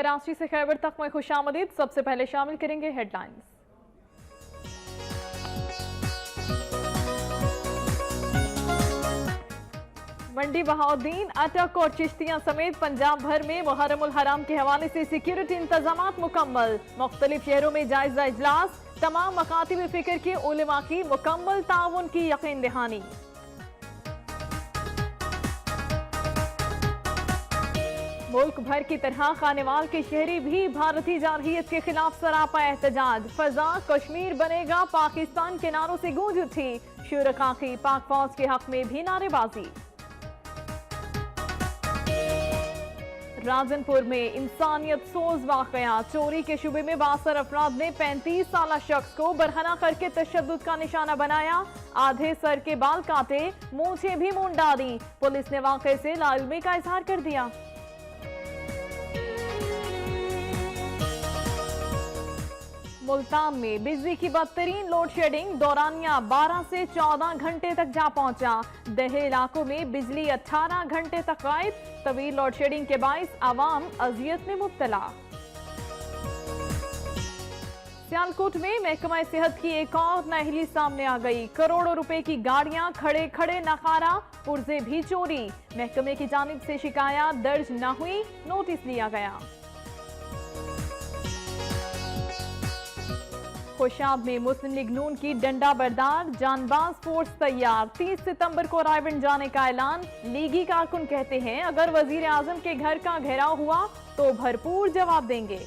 कराची से खैबर तक में खुशामदीद। सबसे पहले शामिल करेंगे हेडलाइंस। मंडी बहाउद्दीन, अटक और चिश्तियां समेत पंजाब भर में मुहर्रमुल हराम के हवाले से सिक्योरिटी इंतजामात मुकम्मल। मुख्तलिफ शहरों में जायजा इजलास, तमाम मकातिब फिक्र के उलमा की मुकम्मल ताउन की यकीन दहानी। मुल्क भर की तरह खानेवाल के शहरी भी भारतीय जारहियत के खिलाफ सरापा एहतजाज। फजा कश्मीर बनेगा पाकिस्तान के नारों से गूंज उठी। शुरका की पाक फौज के हक में भी नारेबाजी। राजनपुर में इंसानियत सोज वाकया, चोरी के शुबे में 62 अफराद ने 35 साला शख्स को बरहना करके तशद्दुद का निशाना बनाया। आधे सर के बाल काटे, मूंछें भी मूंड डाली। पुलिस ने वाकये से लाइल्मी का इजहार कर दिया। मुल्तान में बिजली की बदतरीन लोड शेडिंग, दौरानिया 12 से 14 घंटे तक जा पहुंचा। दहे इलाकों में बिजली 18 घंटे तक गायब। तवील लोड शेडिंग के बाइस आवाम अजियत में मुब्तला। सियालकोट में महकमा सेहत की एक और नाअहली सामने आ गई। करोड़ों रुपए की गाड़ियां खड़े खड़े नकारा, पुर्जे भी चोरी। महकमे की जानिब से शिकायत दर्ज न हुई, नोटिस लिया गया। खुशाब में मुस्लिम लीग नून की डंडा बरदार जानबाज फोर्स तैयार। 30 सितंबर को रायबंद जाने का ऐलान। लीगी कारकुन कहते हैं अगर वजीर आजम के घर का घेराव हुआ तो भरपूर जवाब देंगे।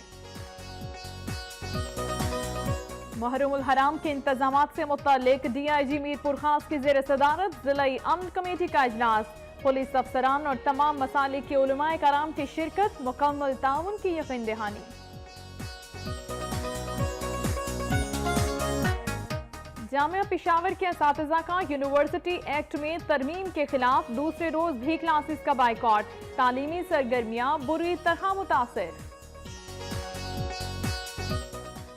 मुहर्रमुल हराम के इंतजामात से मुतालिक DIG मीरपुर खास की ज़ेर सदारत जिलाई अमन कमेटी का इजलास। पुलिस अफसरान और तमाम मसालिक के उलमाए कराम की शिरकत, मुकम्मल ताउन की यकीन दहानी। जामिया पेशावर के असातिज़ा का यूनिवर्सिटी एक्ट में तरमीम के खिलाफ दूसरे रोज भी क्लासेस का बाइकॉट। तालीमी सरगर्मियां बुरी तरह मुतासिर।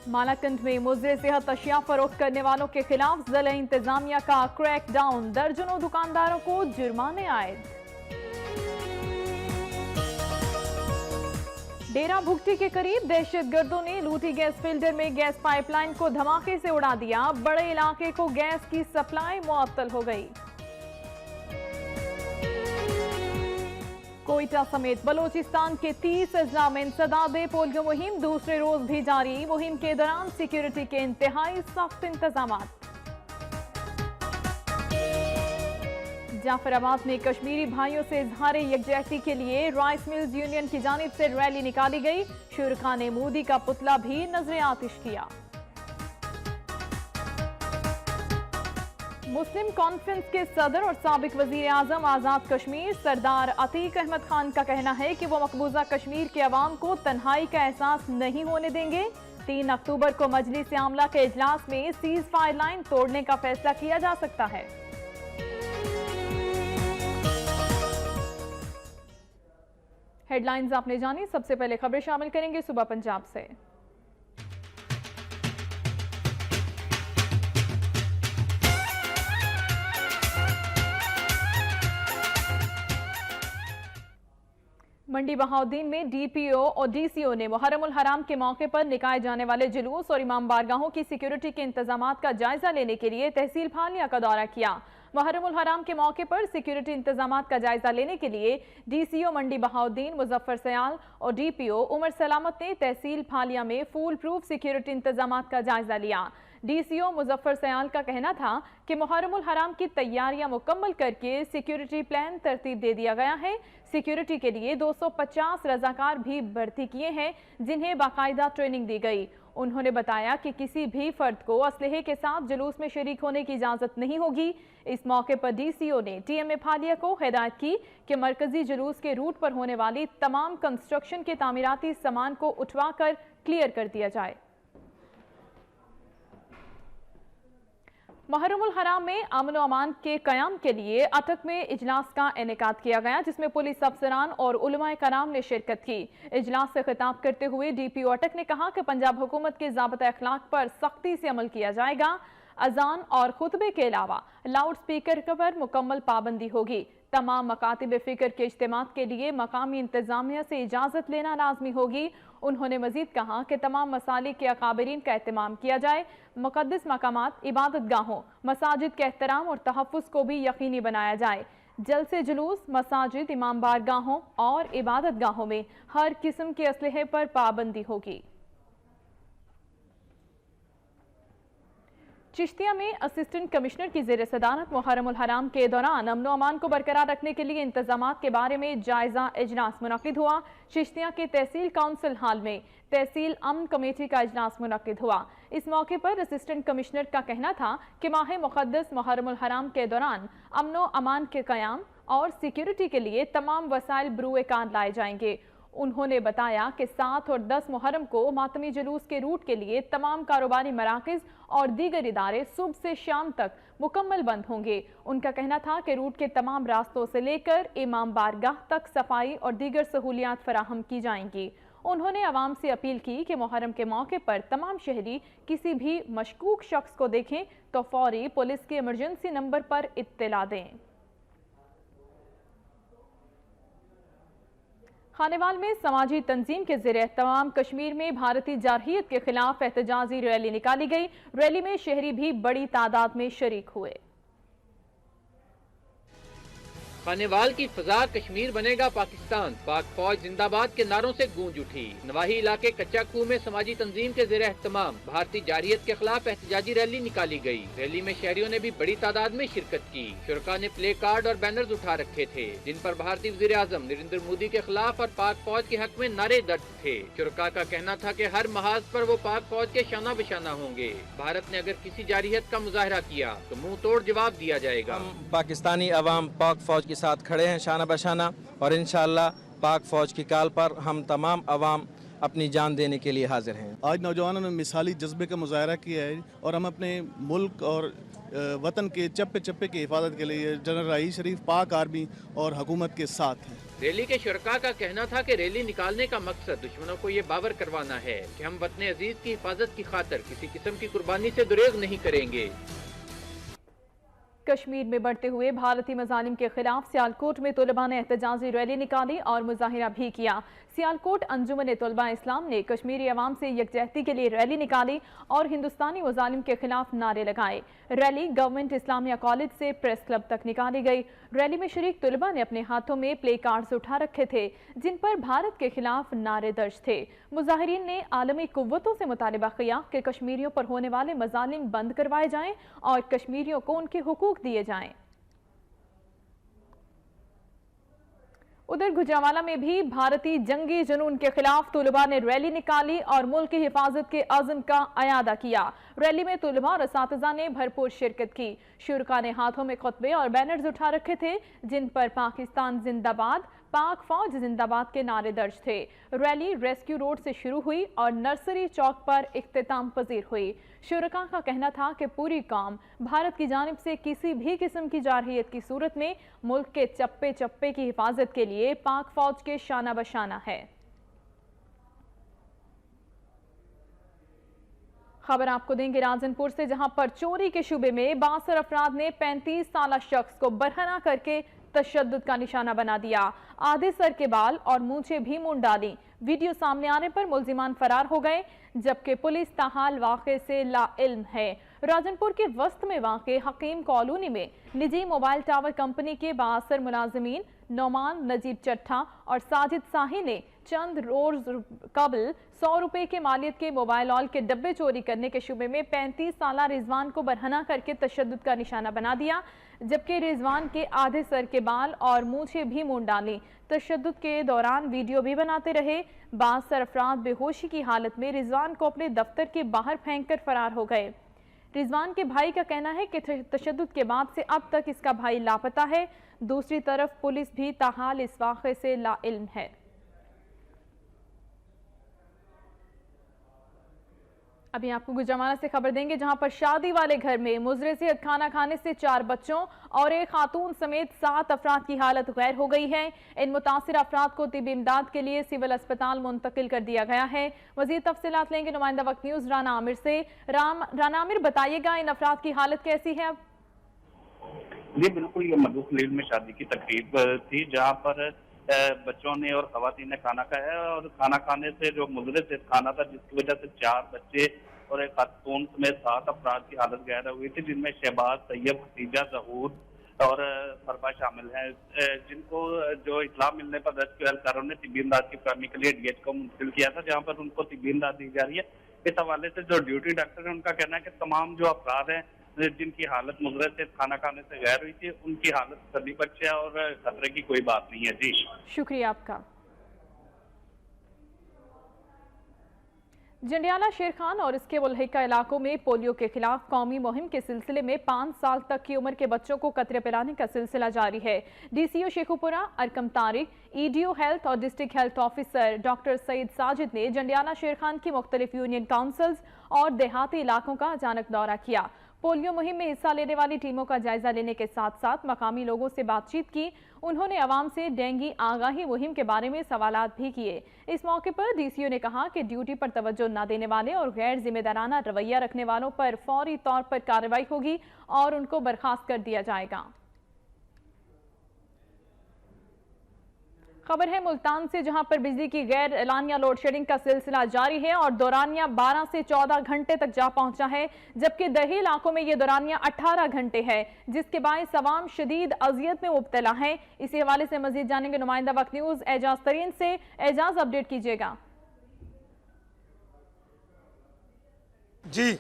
मालाकंड में मुज़र सेहत अशिया फरोख्त करने वालों के खिलाफ जिला इंतजामिया का क्रैकडाउन, दर्जनों दुकानदारों को जुर्माने आयद। डेरा भुगटी के करीब दहशतगर्दों ने लूटी गैस फिल्टर में गैस पाइपलाइन को धमाके से उड़ा दिया। बड़े इलाके को गैस की सप्लाई मुअत्तल हो गई। कोयटा समेत बलोचिस्तान के 30 अजला में इंसदाद पोलियो मुहिम दूसरे रोज भी जारी। मुहिम के दौरान सिक्योरिटी के इंतहाई सख्त इंतजामात। जाफराबाद में कश्मीरी भाइयों से इजहार यकजहती के लिए राइस मिल्स यूनियन की जानिब से रैली निकाली गई। शुरका ने मोदी का पुतला भी नजरे आतिश किया। मुस्लिम कॉन्फ्रेंस के सदर और साबिक वजीर आजम आजाद कश्मीर सरदार अतीक अहमद खान का कहना है कि वो मकबूजा कश्मीर के अवाम को तन्हाई का एहसास नहीं होने देंगे। 3 अक्टूबर को मजलिस आमला के इजलास में सीज फायर लाइन तोड़ने का फैसला किया जा सकता है। हेडलाइंस आपने जानी। सबसे पहले खबरें शामिल करेंगे सुबह पंजाब से। मंडी बहाउद्दीन में DPO और DCO ने मुहर्रमुल हराम के मौके पर निकाले जाने वाले जुलूस और इमाम बारगाहों की सिक्योरिटी के इंतजामात का जायजा लेने के लिए तहसील फालिया का दौरा किया। मुहर्रमुल हराम के मौके पर सिक्योरिटी इंतजामात का जायजा लेने के लिए DCO मंडी बहाउद्दीन मुजफ्फर सयाल और DPO उमर सलामत ने तहसील फालिया में फूल प्रूफ सिक्योरिटी इंतजामात का जायजा लिया। DCO मुजफ्फर सयाल का कहना था कि मुहर्रमुल हराम की तैयारियां मुकम्मल करके सिक्योरिटी प्लान तरतीब दे दिया गया है। सिक्योरिटी के लिए 250 रजाकार भी भर्ती किए हैं जिन्हें बाकायदा ट्रेनिंग दी गई। उन्होंने बताया कि किसी भी फर्द को असलहे के साथ जुलूस में शरीक होने की इजाजत नहीं होगी। इस मौके पर DCO ने TMA फालिया को हिदायत की कि मरकजी जुलूस के रूट पर होने वाली तमाम कंस्ट्रक्शन के तामीराती सामान को उठवाकर क्लियर कर दिया जाए। मुहर्रमुल हराम में अमन व अमान के कयाम के लिए अटक में इजलास का इनेकाद किया गया जिसमें पुलिस अफसरान और उलमाए कराम ने शिरकत की। इजलास से खिताब करते हुए DPO अटक ने कहा कि पंजाब हुकूमत के ज़ाब्ता अखलाक पर सख्ती से अमल किया जाएगा। अजान और खुतबे के अलावा लाउड स्पीकर पर मुकम्मल पाबंदी होगी तमाम मकातिब फ़िक्र के इज्तिमात के लिए मकामी इंतज़ामिया से इजाज़त लेना लाजमी होगी। उन्होंने मजीद कहा कि तमाम मसालिक के अकाबरीन का एहतमाम किया जाए। मुक़द्दस मकामात, इबादत गाहों, मसाजिद के एहतराम और तहफ़्फ़ुज़ को भी यकीनी बनाया जाए। जलसे जुलूस, मसाजिद, इमाम बारगाहों और इबादत गाहों में हर किस्म के असलहे पर पाबंदी होगी। चिश्तिया में असिस्टेंट कमिश्नर की ज़ेर सदारत मुहर्रमुल हराम के दौरान अमन अमान को बरकरार रखने के लिए इंतजामात के बारे में जायजा इजलास मुनक्किद हुआ। चिश्तिया के तहसील काउंसिल हाल में तहसील अमन कमेटी का इजलास मुनक्किद हुआ। इस मौके पर असिस्टेंट कमिश्नर का कहना था कि माह मुक़द्दस मुहर्रमुल हराम के दौरान अमन अमान के क़याम और सिक्योरिटी के लिए तमाम वसाइल बरूए कार लाए जाएंगे। उन्होंने बताया कि 7 और 10 मुहर्रम को मातमी जुलूस के रूट के लिए तमाम कारोबारी मराकज़ और दीगर इदारे सुबह से शाम तक मुकम्मल बंद होंगे। उनका कहना था कि रूट के तमाम रास्तों से लेकर इमाम बारगाह तक सफाई और दीगर सहूलियात फराहम की जाएंगी। उन्होंने आवाम से अपील की कि मुहर्रम के मौके पर तमाम शहरी किसी भी मशकूक शख्स को देखें तो फौरी पुलिस के इमरजेंसी नंबर पर इत्तला दें। खानेवाल में समाजी तंजीम के ज़ेरे एहतमाम कश्मीर में भारतीय जारहियत के खिलाफ एहतजाजी रैली निकाली गई। रैली में शहरी भी बड़ी तादाद में शरीक हुए। खानेवाल की फजा कश्मीर बनेगा पाकिस्तान, पाक फौज जिंदाबाद के नारों से गूंज उठी। नवाही इलाके कच्चा कुएं में समाजी तंजीम के ज़ेरे एहतमाम भारतीय जारहियत के खिलाफ एहतजाजी रैली निकाली गई। रैली में शहरियों ने भी बड़ी तादाद में शिरकत की। शुरका ने प्ले कार्ड और बैनर्स उठा रखे थे जिन पर भारतीय वज़ीर आज़म नरेंद्र मोदी के खिलाफ और पाक फौज के हक में नारे दर्ज थे। शुरका का कहना था कि हर महाज पर वो पाक फौज के शाना बशाना होंगे। भारत ने अगर किसी जारहियत का मुजाहरा किया तो मुंह तोड़ जवाब दिया जाएगा। पाकिस्तानी अवाम पाक फौज के साथ खड़े हैं शाना बशाना और इंशाअल्लाह पाक फौज की काल पर हम तमाम अवाम अपनी जान देने के लिए हाजिर हैं। आज नौजवानों ने मिसाली जज्बे का मुजाहरा किया है और हम अपने मुल्क और वतन के चप्पे चप्पे की हिफाजत के लिए जनरल राही शरीफ पाक आर्मी और हुकूमत के साथ हैं। रैली के शुरका का कहना था कि रैली निकालने का मकसद दुश्मनों को ये बावर करवाना है कि हम वतन अजीज की हिफाजत की खातिर किसी किस्म की कुर्बानी से गुरेज नहीं करेंगे। कश्मीर में बढ़ते हुए भारतीय मजालिम के खिलाफ सियालकोट में तलबा ने एहतजाजी रैली निकाली और मुजाहिरा भी किया। सियालकोट अंजुमन तलबा इस्लाम ने कश्मीरी अवाम से यकजहती के लिए रैली निकाली और हिंदुस्तानी मजालिम के खिलाफ नारे लगाए। रैली गवर्नमेंट इस्लामिया कॉलेज से प्रेस क्लब तक निकाली गई। रैली में शरीक तलबा ने अपने हाथों में प्ले कार्ड्स उठा रखे थे जिन पर भारत के खिलाफ नारे दर्ज थे। मुजाहिरीन ने आलमी कुव्वतों से मुतालिबा किया कि कश्मीरियों पर होने वाले मजालिम बंद करवाए जाएं और कश्मीरियों को उनके हुकूक दिए जाएं। उधर गुजरांवाला में भी भारतीय जंगी जुनून के खिलाफ तलबा ने रैली निकाली और मुल्क की हिफाजत के अज़्म का अयादा किया। रैली में तलबा और असातिज़ा ने भरपूर शिरकत की। शुरका ने हाथों में खुतबे और बैनर्स उठा रखे थे जिन पर पाकिस्तान जिंदाबाद, पाक फौज जिंदाबाद के नारे दर्ज थे। रैली रेस्क्यू रोड से शुरू हुई और नर्सरी चौक पर इख्तिताम पजीर हुई। शुरका का कहना था कि पूरी कौम भारत की जानिब से किसी भी किस्म की जारहियत की सूरत में मुल्क के चप्पे चप्पे की हिफाजत के लिए पाक फौज के शाना बशाना है। खबर आपको देंगे राजनपुर से, जहां पर चोरी के शुबे में 62 अफराद ने 35 साल शख्स को बरहना करके तशद्दुद का निशाना बना दिया। आधे सर के बाल और मूंछें भी मुंड डाली। वीडियो सामने आने पर मुल्जिमान फरार हो गए जबकि पुलिस ताहाल वाक़े से लाइल्म है। राजनपुर के वस्त में वाक़े हकीम कॉलोनी में निजी मोबाइल टावर कंपनी के 62 मुलाजमीन नौमान नजीब चट्ठा और साजिद शाही ने चंद रोज कबल 100 रुपए के मालियत के मोबाइल ऑल के डब्बे चोरी करने के शुबे में 35 साल रिजवान को बरहना करके तशद्दुद का निशाना बना दिया, जबकि रिजवान के आधे सर के बाल और मूंछें भी मुंड डाली। तशद्दुद के दौरान वीडियो भी बनाते रहे। 62 अफराद बेहोशी की हालत में रिजवान को अपने दफ्तर के बाहर फेंक कर फरार हो गए। रिजवान के भाई का कहना है कि तशद्दुद के बाद से अब तक इसका भाई लापता है। दूसरी तरफ पुलिस भी ताहाल इस वाक़े से लाइल्म है। अभी आपको गुजरांवाला से खबर देंगे, जहां पर शादी वाले घर में मुजरे से खाना खाने से 4 बच्चों और एक खातून समेत 7 अफराद की हालत गैर हो गई है। इन मुतासिर अफराद को तिब्बी इमदाद के लिए सिविल अस्पताल मुंतकिल कर दिया गया है। मजीद तफसीलात लेंगे नुमाइंदा वक्त न्यूज राना आमिर से। राना आमिर, बताइएगा इन अफराद की हालत कैसी है? अब जी बिल्कुल, ये मधु खलील में शादी की तकरीब थी जहाँ पर बच्चों ने और खवातीन ने खाना खाया है और खाना खाने से जो मुजरे से खाना था जिसकी वजह से 4 बच्चे और एक खातून समेत 7 अफराद की हालत गहरा हुई थी, जिनमें शहबाज, तैयब, खतीजा, जहूर और फरबा शामिल हैं, जिनको जो इतला मिलने पर रेस्क्यू एहलकारों ने तिब्बी इमदाद की फरहमी के लिए डीएच को मुंतकिल किया था, जहाँ पर उनको तिब्बी इमदाद दी जा रही है। इस हवाले से जो ड्यूटी डॉक्टर है उनका कहना है कि तमाम जो अफराद हैं जिनकी हालत मुजरे से खाना खाने से गैर हुई थी, उनकी हालत सभी बच्चे और खतरे की कोई बात नहीं है। जी शुक्रिया आपका। जंडियाला, शेर खान और इसके मुल्हिका इलाकों में पोलियो के खिलाफ कौमी मुहिम के सिलसिले में 5 साल तक की उम्र के बच्चों को कतरे पिलाने का सिलसिला जारी है। DCO Sheikhupura Arqam Tariq, EDO health और district health officer doctor Saeed Sajid ने जंडियाला, शेर खान की मुख्तलिफ यूनियन काउंसिल्स और देहाती इलाकों का अचानक दौरा किया। पोलियो मुहिम में हिस्सा लेने वाली टीमों का जायजा लेने के साथ साथ मकामी लोगों से बातचीत की। उन्होंने अवाम से डेंगू आगाही मुहिम के बारे में सवालात भी किए। इस मौके पर डीसीओ ने कहा कि ड्यूटी पर तवज्जो न देने वाले और गैर जिम्मेदाराना रवैया रखने वालों पर फौरी तौर पर कार्रवाई होगी और उनको बर्खास्त कर दिया जाएगा। खबर है मुल्तान से, जहां पर बिजली की गैर एलानिया लोड शेडिंग का सिलसिला जारी है और दौरानिया 12 से 14 घंटे तक जा पहुंचा है, जबकि दही इलाकों में यह दौरानिया 18 घंटे है, जिसके बायस अवाम शदीद अजियत में मुब्तला है। इसी हवाले से मजीद जानेंगे नुमाइंदा वक्त न्यूज एजाज तरीन से। एजाज, अपडेट कीजिएगा। जी,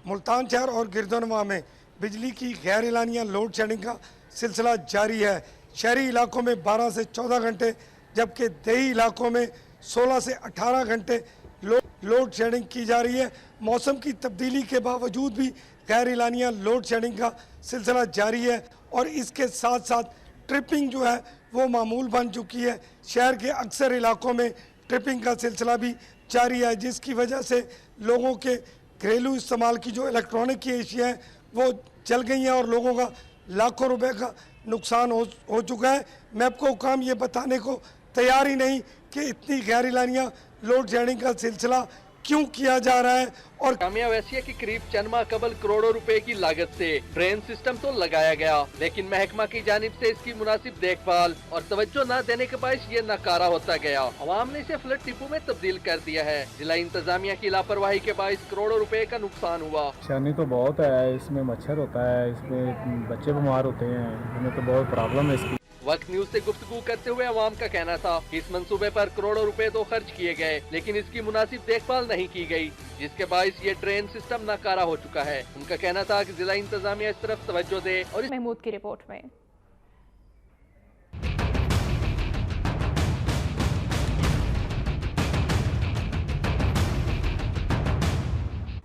मुल्तान शहर और गिरदोनवा में बिजली की गैर एलानिया लोड शेडिंग का सिलसिला जारी है। शहरी इलाकों में 12 से 14 घंटे जबकि देही इलाकों में 16 से 18 घंटे लोड शेडिंग की जा रही है। मौसम की तब्दीली के बावजूद भी गैर एलानिया लोड शेडिंग का सिलसिला जारी है और इसके साथ साथ ट्रिपिंग जो है वो मामूल बन चुकी है। शहर के अक्सर इलाकों में ट्रिपिंग का सिलसिला भी जारी है, जिसकी वजह से लोगों के घरेलू इस्तेमाल की जो इलेक्ट्रॉनिक की एशिया हैं वो जल गई हैं और लोगों का लाखों रुपए का नुकसान हो चुका है। मैं आपको काम ये बताने को तैयार ही नहीं कि इतनी गैर एलानिया लोड शेडिंग का सिलसिला क्यों किया जा रहा है। और कामयाब ऐसी है कि करीब चंद माह कबल करोड़ों रुपए की लागत से ड्रेन सिस्टम तो लगाया गया, लेकिन महकमा की जानिब से इसकी मुनासिब देखभाल और तवज्जो न देने के बायस ये नकारा होता गया। अवाम ने इसे फ्लड टिपू में तब्दील कर दिया है। जिला इंतजामिया की लापरवाही के बायस करोड़ों रुपए का नुकसान हुआ। परेशानी तो बहुत है, इसमें मच्छर होता है, इसमें बच्चे बीमार होते हैं, हमें तो बहुत प्रॉब्लम है इसकी। वक्त न्यूज से गुफ्तगू करते हुए अवाम का कहना था कि इस मंसूबे पर करोड़ों रुपए तो खर्च किए गए, लेकिन इसकी मुनासिब देखभाल नहीं की गई, जिसके बायस ये ड्रेन सिस्टम नाकारा हो चुका है। उनका कहना था कि जिला इंतजामिया इस तरफ तवज्जो दे। और महमूद की रिपोर्ट में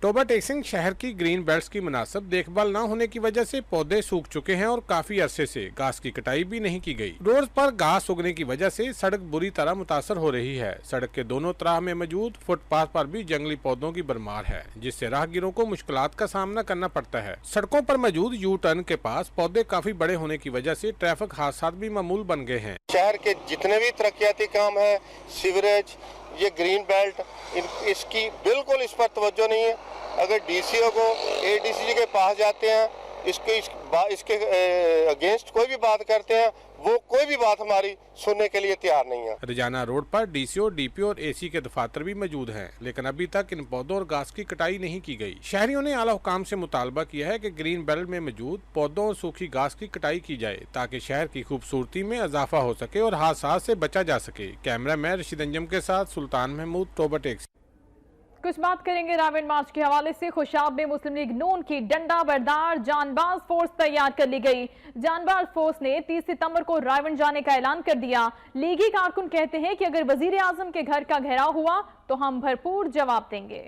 टोबा टेक्सिंग शहर की ग्रीन बेल्ट्स की मुनासिब देखभाल न होने की वजह से पौधे सूख चुके हैं और काफी अरसे से घास की कटाई भी नहीं की गई। रोड पर घास उगने की वजह से सड़क बुरी तरह मुतासर हो रही है। सड़क के दोनों तरफ में मौजूद फुटपाथ पर भी जंगली पौधों की भरमार है, जिससे राहगीरों को मुश्किलात का सामना करना पड़ता है। सड़कों पर मौजूद यू टर्न के पास पौधे काफी बड़े होने की वजह से ट्रैफिक हादसा भी मामूल बन गए हैं। शहर के जितने भी तरक्याती काम है, सीवरेज, ये ग्रीन बेल्ट, इसकी बिल्कुल इस पर तवज्जो नहीं है। अगर डीसीओ को एडीसी के पास जाते हैं, इसके अगेंस्ट कोई भी बात करते हैं, वो कोई भी बात हमारी सुनने के लिए तैयार नहीं है। रजाना रोड पर डीसीओ, डीपीओ और एसी के दफातर भी मौजूद हैं, लेकिन अभी तक इन पौधों और घास की कटाई नहीं की गई। शहरियों ने आला हुकाम से मुतालबा किया है कि ग्रीन बेल्ट में मौजूद पौधों और सूखी घास की कटाई की जाए, ताकि शहर की खूबसूरती में इजाफा हो सके और हादसा से बचा जा सके। कैमरा मैन रशीद अंजम के साथ सुल्तान महमूद, टोबा टेक्सी। कुछ बात करेंगे रावण मार्च के हवाले से। खुशाब में मुस्लिम लीग नून की डंडा बरदार जानबाज फोर्स तैयार कर ली गई। जानबाज फोर्स ने 30 सितंबर को रावण जाने का ऐलान कर दिया। लीगी कारकुन कहते हैं कि अगर वजीर आजम के घर का घेराव हुआ तो हम भरपूर जवाब देंगे।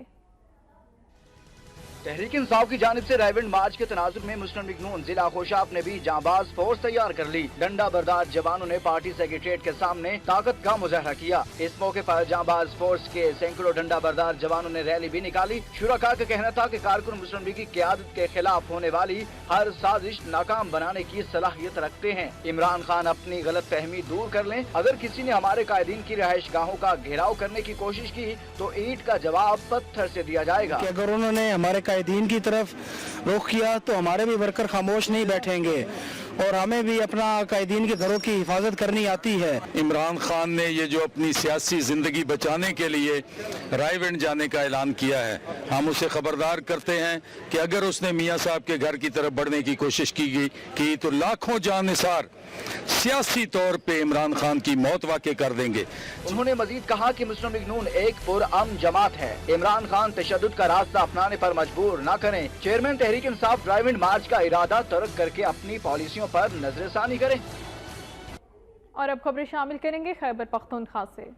तहरीक इंसाफ की जानिब से रायविंड मार्च के तनाजुर में मुस्लिम लीग नून जिला खुशाब ने भी जांबाज फोर्स तैयार कर ली। डंडा बरदार जवानों ने पार्टी सेक्रेटरीट के सामने ताकत का मुजाहरा किया। इस मौके पर जांबाज फोर्स के सैकड़ों डंडा बरदार जवानों ने रैली भी निकाली। शुरका का कहना था कि कारकुन मुस्लिम लीग की क़यादत के खिलाफ होने वाली हर साजिश नाकाम बनाने की सलाहियत रखते हैं। इमरान खान अपनी गलत फहमी दूर कर लें। अगर किसी ने हमारे कायदीन की रिहाइश गाहों का घेराव करने की कोशिश की तो ईंट का जवाब पत्थर से दिया जाएगा। अगर उन्होंने हमारे कायदीन की तरफ रुख किया तो हमारे भी वर्कर खामोश नहीं बैठेंगे। और हमें भी अपना कैदीन के घरों की हिफाजत करनी आती है। इमरान खान ने ये जो अपनी सियासी जिंदगी बचाने के लिए रायविंड जाने का ऐलान किया है, हम उसे खबरदार करते हैं कि अगर उसने मियां साहब के घर की तरफ बढ़ने की कोशिश की तो लाखों जानिसार सियासी तौर पे इमरान खान की मौत वाक़ई कर देंगे। उन्होंने मजीद कहा कि मुस्लिम लीग नून एक पुरअमन जमात है। इमरान खान तशद्दुद का रास्ता अपनाने पर मजबूर न करें। चेयरमैन तहरीक इंसाफ ड्राइविंग मार्च का इरादा तर्क करके अपनी पॉलिसियों पर नजरसानी करें। और अब खबरें शामिल करेंगे खैबर पख्तूनख्वा से।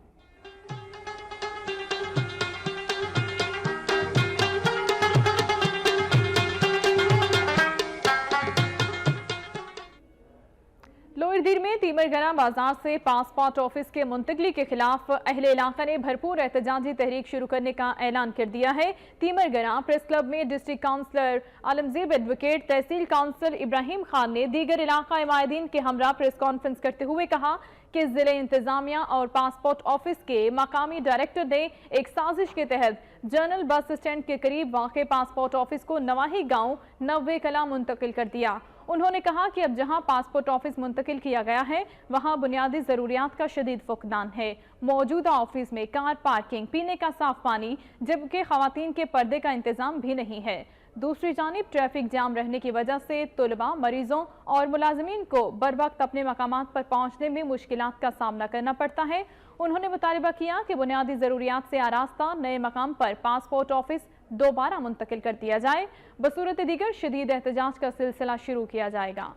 लोअरदीर में तीमरगना बाजार से पासपोर्ट ऑफिस के मुंतकली के खिलाफ अहले इलाका ने भरपूर एहतजाजी तहरीक शुरू करने का ऐलान कर दिया है। तीमरगना प्रेस क्लब में डिस्ट्रिक्ट काउंसलर आलमगीर एडवोकेट, तहसील काउंसलर इब्राहिम खान ने दीगर इलाका मायदीन के हमरा प्रेस कॉन्फ्रेंस करते हुए कहा कि जिले इंतजामिया और पासपोर्ट ऑफिस के मकामी डायरेक्टर ने एक साजिश के तहत जनरल बस स्टैंड के करीब वाक़े पासपोर्ट ऑफिस को नवाही गांव नवे कला मुंतकिल कर दिया। उन्होंने कहा कि अब जहां पासपोर्ट ऑफिस मुंतकिल किया गया है वहां बुनियादी ज़रूरियात का शदीद फुकदान है। मौजूदा ऑफिस में कार पार्किंग, पीने का साफ पानी, जबकि खवातीन के पर्दे का इंतजाम भी नहीं है। दूसरी जानिब ट्रैफिक जाम रहने की वजह से तुलबा, मरीजों और मुलाजमीन को बर वक्त अपने मकामात पर पहुंचने में मुश्किलात का सामना करना पड़ता है। उन्होंने मुतालबा किया कि बुनियादी ज़रूरियात से आरास्ता नए मकाम पर पासपोर्ट ऑफिस दोबारा मुंतकिल कर दिया जाए। बसूरत दीगर शदीद एहतजाज का सिलसिला शुरू किया जाएगा।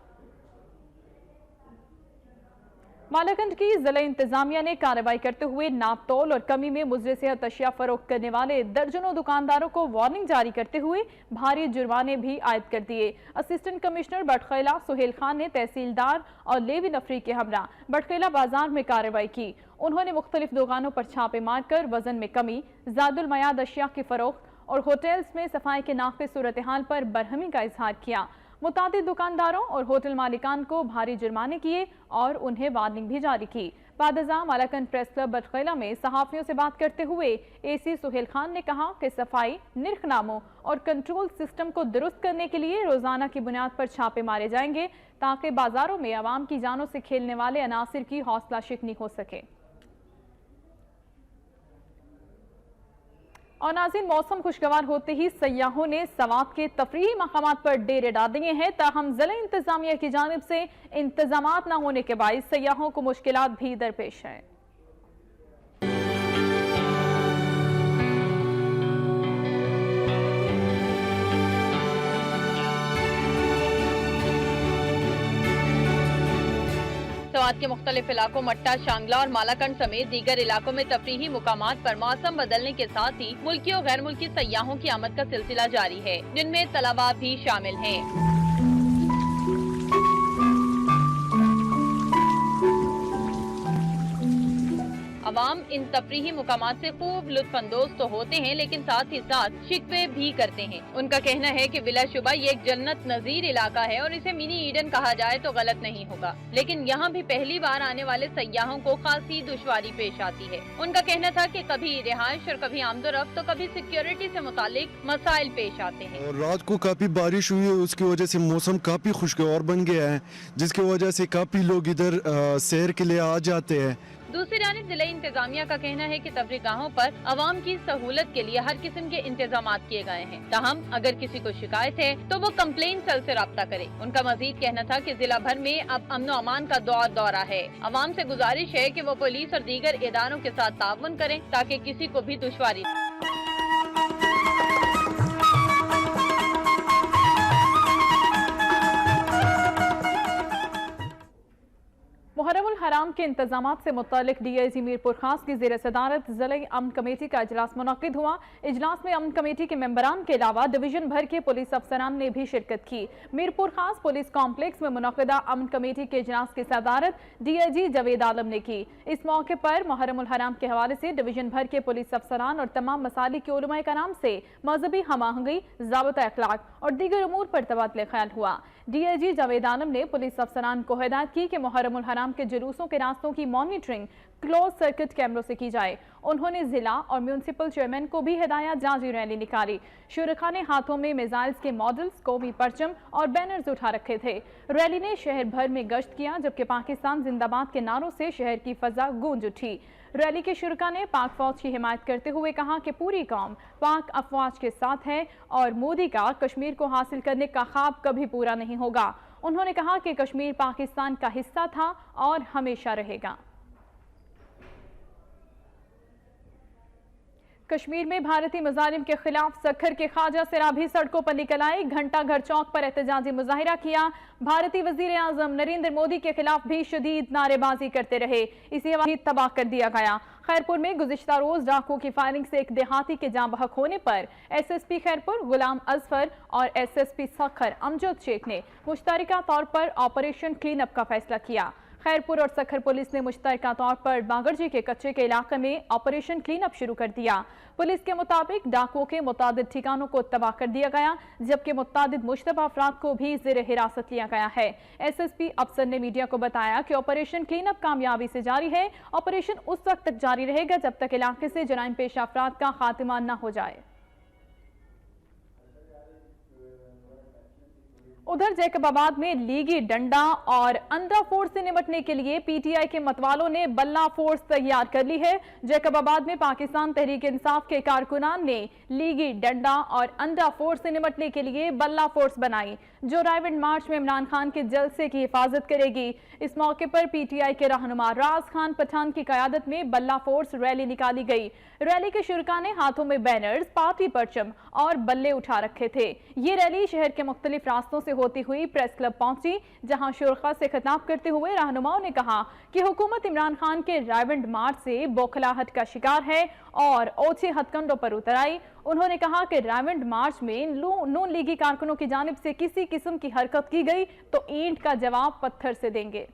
मालाकंड की जिला इंतजामिया ने कार्रवाई करते हुए नापतोल और कमी में मुजरे सेहत अशिया फरोख्त करने वाले दर्जनों दुकानदारों को वार्निंग जारी करते हुए भारी जुर्माने भी आयद कर दिए। असिस्टेंट कमिश्नर बटखेला सुहेल खान ने तहसीलदार और लेवी नफरी के हमरा बटखेला बाजार में कार्रवाई की। उन्होंने मुख्तलिफ दुकानों पर छापे मारकर वजन में कमी, ज़ादुल मयाद अशिया की फरोख्त और होटल्स में सफाई के नाक़िस सूरत हाल पर बरहमी का इजहार किया। मुतादिद दुकानदारों और होटल मालिकान को भारी जुर्माने किए और उन्हें वार्निंग भी जारी की। बादजा मालाकंड प्रेस क्लब बटखेला में सहाफ़ियों से बात करते हुए एसी सुहेल खान ने कहा कि सफाई, निर्खनामों और कंट्रोल सिस्टम को दुरुस्त करने के लिए रोजाना की बुनियाद पर छापे मारे जाएंगे ताकि बाजारों में आवाम की जानों से खेलने वाले अनासिर की हौसला शिकनी हो सके। और नाज़रीन, मौसम खुशगवार होते ही सयाहों ने सवात के तफरीही मकामात पर डेरे डाल दिए हैं। ताहम जिला इंतजामिया की जानिब से इंतजामात न होने के बाइस सयाहों को मुश्किलात भी दरपेश है। सवात के मुख्तलिफ इलाकों मट्टा, शांगला और मालाकंड समेत दीगर इलाकों में तफरीही मुकामात पर मौसम बदलने के साथ ही मुल्की और गैर मुल्की सयाहों की आमद का सिलसिला जारी है, जिनमें तलबा भी शामिल हैं। अवाम इन तफरीही मुकामात से खूब लुत्फानंदोज तो होते हैं, लेकिन साथ ही साथ शिकवे भी करते हैं। उनका कहना है कि बिलाशुबा ये एक जन्नत नजीर इलाका है और इसे मिनी ईडन कहा जाए तो गलत नहीं होगा, लेकिन यहाँ भी पहली बार आने वाले सयाहों को खासी दुश्वारी पेश आती है। उनका कहना था कि कभी रिहाइश और कभी आमदोरफ्त तो कभी सिक्योरिटी से मुतालिक मसाइल पेश आते हैं। और रात को काफी बारिश हुई है, उसकी वजह से मौसम काफी खुशगवार बन गया है, जिसकी वजह से काफी लोग इधर सैर के लिए आ जाते हैं। दूसरी जानिब जिला इंतजामिया का कहना है कि तफरीगाहों पर अवाम की सहूलत के लिए हर किस्म के इंतजाम किए गए हैं। ताहम अगर किसी को शिकायत है तो वो कंप्लेन सेल से राब्ता करे। उनका मजीद कहना था कि जिला भर में अब अमन व अमान का दौरा है। अवाम से गुजारिश है कि वो पुलिस और दीगर इदारों के साथ ताउन करें ताकि किसी को भी दुश्वारी। मुहर्रमुल हराम के इंतजामात से मुतालिक DIG मीरपुर खास की ज़ेर सदारत ज़िला अमन कमेटी का इजलास मुनक़िद हुआ। इजलास में अमन कमेटी के मेंबरान के अलावा डिवीजन भर के पुलिस अफसरान ने भी शिरकत की। मीरपुर खास पुलिस कॉम्प्लेक्स में मुनक़िदा अमन कमेटी के इजलास की सदारत DIG जावेद आलम ने की। इस मौके पर मुहर्रमुल हराम के हवाले से डिवीजन भर के पुलिस अफसरान और तमाम मसालिक के उलमाए कराम से मजहबी हमाहंगी, ज़ाबिता अखलाक और दीगर उमूर पर तबादला ख्याल हुआ। DIG जावेद आलम ने पुलिस अफसरान को हिदायत की कि मुहर्रमुल हराम के जुलूस जुलूसों के रास्तों की मॉनिटरिंग क्लोज सर्किट कैमरों से की जाए। उन्होंने जिला और म्यूनिसिपल चेयरमैन को भी हिदायत जारी रैली निकाली। शुरका ने हाथों में मिसाइल्स के मॉडल्स, कौमी परचम और बैनर्स उठा रखे थे। रैली ने शहर भर में गश्त किया, जबकि पाकिस्तान जिंदाबाद के नारों से शहर की फजा गूंज उठी। रैली के शुरका ने पाक फौज की हिमायत करते हुए कहा कि पूरी कौम पाक अफवाज के साथ है और मोदी का कश्मीर को हासिल करने का ख्वाब कभी पूरा नहीं होगा। उन्होंने कहा कि कश्मीर पाकिस्तान का हिस्सा था और हमेशा रहेगा। कश्मीर में भारतीय मुजालिम के खिलाफ सखर के ख्वाजा सिराभी सड़कों पर निकल आए। घंटा घर चौक पर एहतजाजी मुजाहिरा किया। भारतीय वजीर आजम नरेंद्र मोदी के खिलाफ भी शदीद नारेबाजी करते रहे। इसे भी तबाह कर दिया गया। खैरपुर में गुज़िश्ता रोज डाकुओं की फायरिंग से एक देहाती के जाँ बहक होने पर SSP खैरपुर गुलाम अजफर और SSP सखर अमजद शेख ने मुश्तरका तौर पर ऑपरेशन क्लीन अप का फैसला किया। खैरपुर और सखर पुलिस ने मुश्तरका तौर पर बागरजी के कच्चे के इलाके में ऑपरेशन क्लीन अप शुरू कर दिया। पुलिस के मुताबिक डाकुओं के मुतादिद ठिकानों को तबाह कर दिया गया, जबकि मुतादिद मुश्तबा अफराद को भी ज़ेर हिरासत लिया गया है। SSP अफसर ने मीडिया को बताया कि ऑपरेशन क्लीन अप कामयाबी से जारी है। ऑपरेशन उस वक्त तक जारी रहेगा जब तक इलाके से जराइम पेशा अफराद का खात्मा न हो जाए। उधर जैकबाबाद में लीगी डंडा और अंडा फोर्स से निपटने के लिए PTI के मतवालों ने बल्ला फोर्स तैयार कर ली है। जैकबाबाद में पाकिस्तान तहरीक इंसाफ के कारकुनान ने लीगी डंडा और अंडा फोर्स से निपटने के लिए बल्ला फोर्स बनाई, जो रायविंड मार्च में इमरान खान के जलसे की हिफाजत करेगी। इस मौके पर PTI के रहनुमा राज खान पठान की क़यादत में बल्ला फोर्स रैली निकाली गई। रैली के शुरका ने हाथों में बैनर्स, पार्टी परचम और बल्ले उठा रखे थे। ये रैली शहर के मुख्तलिफ रास्तों से होती हुई प्रेस क्लब पहुंची, जहां शुरका से खिताब करते हुए रहनुमाओं ने कहा कि हुकूमत इमरान खान के रायविंड मार्च से बौखलाहट का शिकार है और ओछे हथकंडों पर उतर आई। उन्होंने कहा कि रायविंड मार्च में नून लीगी कारकुनों की जानिब से किसी किस्म की हरकत की गई तो ईंट का जवाब पत्थर से देंगे।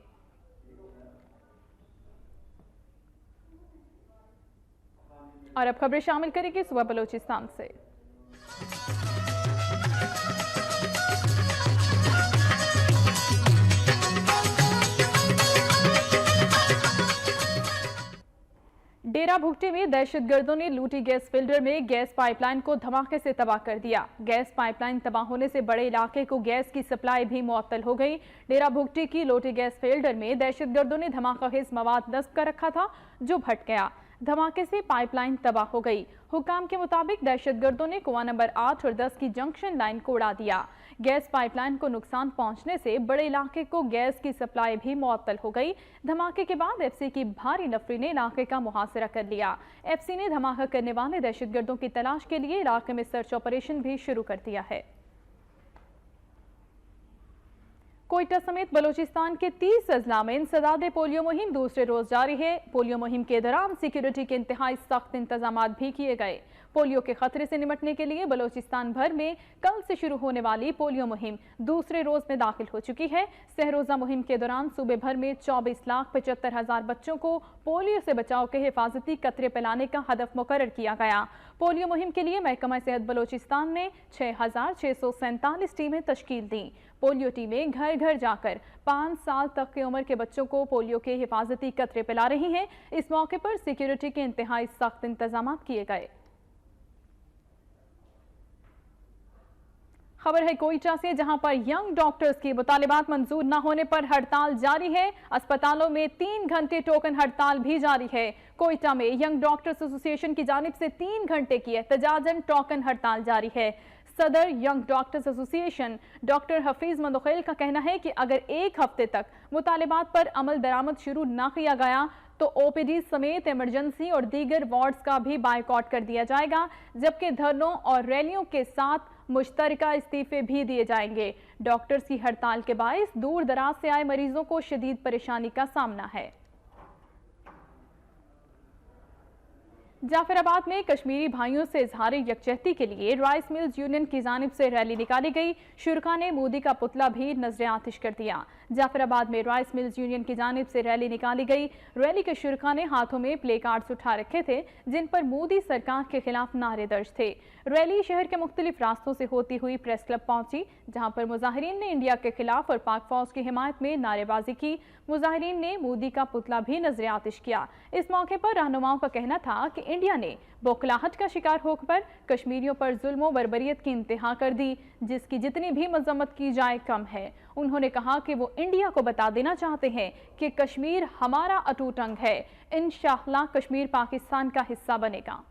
और अब खबरें शामिल करेंगे सुबह बलोचिस्तान से। डेरा भुगटे में दहशतगर्दों ने लूटी गैस फिल्टर में गैस पाइपलाइन को धमाके से तबाह कर दिया। गैस पाइपलाइन तबाह होने से बड़े इलाके को गैस की सप्लाई भी मुअत्तल हो गई। डेरा भुगटे की लोटी गैस फिल्टर में दहशतगर्दों ने धमाकेज मवाद नस्ब कर रखा था, जो फट गया। धमाके से पाइपलाइन तबाह हो गई। हुकाम के मुताबिक दहशतगर्दों ने कुआं नंबर 8 और 10 की जंक्शन लाइन को उड़ा दिया। गैस पाइपलाइन को नुकसान पहुंचने से बड़े इलाके को गैस की सप्लाई भी मुअत्तल हो गई। धमाके के बाद FC की भारी नफरी ने इलाके का मुहासरा कर लिया। FC ने धमाका करने वाले दहशतगर्दों की तलाश के लिए इलाके में सर्च ऑपरेशन भी शुरू कर दिया है। कोयटा समेत बलूचिस्तान के 30 अजला में इंसदाद पोलियो मुहिम दूसरे रोज जारी है। पोलियो मुहिम के दौरान सिक्योरिटी के इंतहाई सख्त इंतजाम भी किए गए। पोलियो के खतरे से निपटने के लिए बलूचिस्तान भर में कल से शुरू होने वाली पोलियो मुहिम दूसरे रोज में दाखिल हो चुकी है। सहरोजा मुहिम के दौरान सूबे भर में 24,75,000 बच्चों को पोलियो से बचाव के हिफाजती कतरे पिलाने का हदफ मुकर्रर किया गया। पोलियो मुहिम के लिए महकमा सेहत बलूचिस्तान ने 6,647 टीमें तश्कील दी। पोलियो टीमें घर घर जाकर 5 साल तक की उम्र के बच्चों को पोलियो के हिफाजती कतरे पिला रही हैं। इस मौके पर सिक्योरिटी के इंतहाई सख्त इंतजाम किए गए। खबर है कोयटा से, जहां पर यंग डॉक्टर्स की मुतालिबात मंजूर न होने पर हड़ताल जारी है। अस्पतालों में 3 घंटे टोकन हड़ताल भी जारी है। कोयटा में यंग डॉक्टर्स एसोसिएशन की जानिब से 3 घंटे की एहतजाजन टोकन हड़ताल जारी है। सदर young doctors association doctor Hafeez Mandokhel का कहना है कि अगर 1 हफ्ते तक मुतालिबात पर अमल दरामद शुरू न किया गया तो OPD समेत इमरजेंसी और दीगर वार्ड्स का भी बायकॉट कर दिया जाएगा, जबकि धरनों और रैलियों के साथ मुश्तरका इस्तीफे भी दिए जाएंगे। डॉक्टर्स की हड़ताल के बायस दूर दराज से आए मरीजों को शदीद परेशानी का सामना है। जाफराबाद में कश्मीरी भाइयों से इजहार यकजहती के लिए राइस मिल्स यूनियन की जानिब से रैली निकाली गई। शुरका ने मोदी का पुतला भी नजर आतिश कर दिया। जाफराबाद में राइस मिल्स यूनियन की जानिब से रैली निकाली गई। रैली के शुरका ने हाथों में प्ले कार्ड्स उठा रखे थे जिन पर मोदी सरकार के खिलाफ नारे दर्ज थे। रैली शहर के मुख्तलिफ रास्तों से होती हुई प्रेस क्लब पहुंची, जहां पर मुजाहिरीन ने इंडिया के खिलाफ और पाक फौज की हिमायत में नारेबाजी की। मुजाहिरीन ने मोदी का पुतला भी नजर आतिश किया। इस मौके पर रहनुमाओं का कहना था कि इंडिया ने बौखलाहट का शिकार होकर कश्मीरियों पर जुल्म व बर्बरियत की इंतहा कर दी, जिसकी जितनी भी मजम्मत की जाए कम है। उन्होंने कहा कि वो इंडिया को बता देना चाहते हैं कि कश्मीर हमारा अटूट अंग है। इंशाअल्लाह कश्मीर पाकिस्तान का हिस्सा बनेगा।